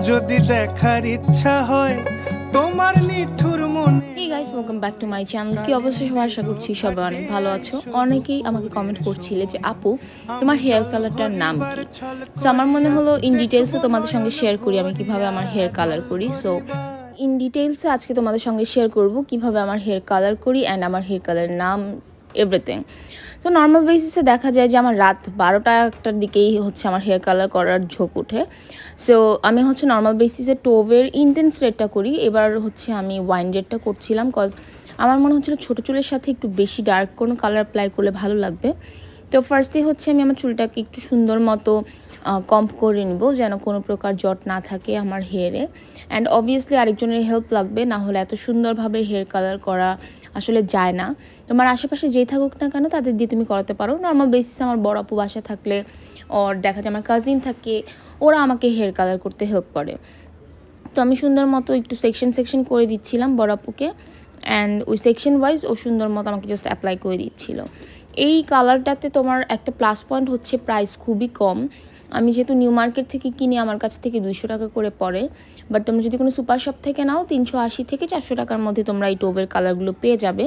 যদি দেখার ইচ্ছা হয় তোমার নিঠুর মনে। Hey guys, welcome back to my channel. কি অবশ্যই সবাই আশা করছি সবাই অনেক ভালো আছো। অনেকেই আমাকে কমেন্ট করছিলে যে আপু তোমার হেয়ার কালারটার নাম কি। সো আমার মনে হলো ইন ডিটেইলসে তোমাদের সঙ্গে শেয়ার করি আমি কিভাবে আমার হেয়ার কালার করি। সো ইন ডিটেইলসে আজকে তোমাদের সঙ্গে শেয়ার করব কিভাবে আমার হেয়ার কালার করি অ্যান্ড আমার হেয়ার কালারের নাম এভরিথিং। তো নর্মাল বেসিসে দেখা যায় যে আমার রাত 12টার দিকেই হচ্ছে আমার হেয়ার কালার করার ঝোঁক উঠে। সো আমি হচ্ছে নর্মাল বেসিসে টোভের ইন্টেন্স রেডটা করি। এবার হচ্ছে আমি ওয়াইন রেডটা করছিলাম কজ আমার মনে হচ্ছিলো ছোটো চুলের সাথে একটু বেশি ডার্ক কোনো কালার অ্যাপ্লাই করলে ভালো লাগবে। তো ফার্স্টে হচ্ছে আমি আমার চুলটাকে একটু সুন্দর মতো কম্প করে নিব যেন কোনো প্রকার জট না থাকে আমার হেয়ারে। অ্যান্ড অবভিয়াসলি আরেকজনের হেল্প লাগবে, না হলে এত সুন্দরভাবে হেয়ার কালার করা আসলে যায় না। তোমার আশেপাশে যেই থাকুক না কেন তাদের দিয়ে তুমি করাতে পারো। নর্মাল বেসিসে আমার বড় আপু বাসা থাকলে ওর দেখা যায় আমার কাজিন থাকে, ওরা আমাকে হেয়ার কালার করতে হেল্প করে। তো আমি সুন্দর মতো একটু সেকশন করে দিচ্ছিলাম বড় আপুকে, অ্যান্ড ওই সেকশন ওয়াইজ ও সুন্দর মতো আমাকে জাস্ট অ্যাপ্লাই করে দিচ্ছিল। এই কালারটাতে তোমার একটা প্লাস পয়েন্ট হচ্ছে প্রাইস খুবই কম। আমি যেহেতু নিউ মার্কেট থেকে কিনি আমার কাছ থেকে 200 টাকা করে পড়ে, বাট তোমরা যদি কোনো সুপার শপ থেকে নাও 380 থেকে 400 টাকার মধ্যে তোমরা এই টোবের কালারগুলো পেয়ে যাবে।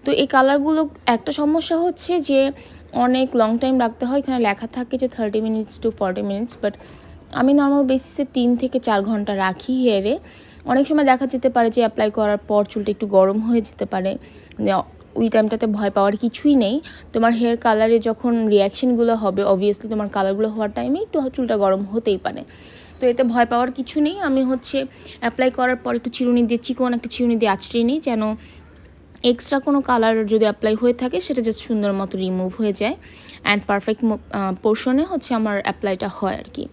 তো এই কালারগুলো একটা সমস্যা হচ্ছে যে অনেক লং টাইম রাখতে হয়, এখানে লেখা থাকে যে 30 মিনিটস টু 40 মিনিটস, বাট আমি নর্মাল বেসিসে 3 থেকে 4 ঘন্টা রাখি হেয়ারে। অনেক সময় দেখা যেতে পারে যে অ্যাপ্লাই করার পর চুলটা একটু গরম হয়ে যেতে পারে, ওই টাইমটাতে ভয় পাওয়ার কিছুই নেই। তোমার হেয়ার কালারে যখন রিয়াকশানগুলো হবে অবভিয়াসলি তোমার কালারগুলো হওয়ার টাইমে একটু চুলটা গরম হতেই পারে। তো এতে ভয় পাওয়ার কিছু নেই। আমি হচ্ছে অ্যাপ্লাই করার পর একটু চিরুনি দিয়ে চিকন একটা চিরুনি দিয়ে আঁচড়িয়ে নিই যেন এক্সট্রা কোনো কালার যদি অ্যাপ্লাই হয়ে থাকে সেটা জাস্ট সুন্দর মতো রিমুভ হয়ে যায় অ্যান্ড পারফেক্ট পোর্শনে হচ্ছে আমার অ্যাপ্লাইটা হয় আর কি।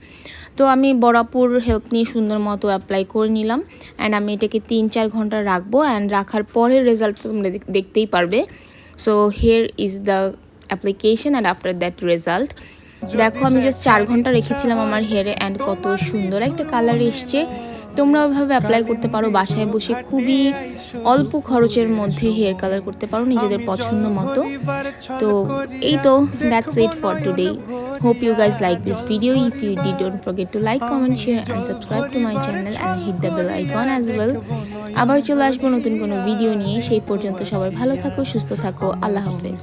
তো আমি বড়াপুর হেল্প নিয়ে সুন্দর মতো অ্যাপ্লাই করে নিলাম অ্যান্ড আমি এটাকে 3-4 ঘন্টা রাখবো অ্যান্ড রাখার পরের রেজাল্ট তোমরা দেখতেই পারবে। So here is the application and after that result. দেখো আমি জাস্ট 4 ঘন্টা রেখেছিলাম আমার হেয়ারে অ্যান্ড কত সুন্দর একটা কালার এসছে। তোমরা ওইভাবে অ্যাপ্লাই করতে পারো বাসায় বসে, খুবই অল্প খরচের মধ্যে হেয়ার কালার করতে পারো নিজেদের পছন্দ মতো। তো এই তো that's it for today. Hope you guys like this video. If you did, don't forget to like, comment, share and subscribe to my channel and hit the bell icon as well. আবার চলে আসবো নতুন কোনো video নিয়ে। সেই পর্যন্ত সবাই ভালো থাকো, সুস্থ থাকো। আল্লাহ হাফেজ।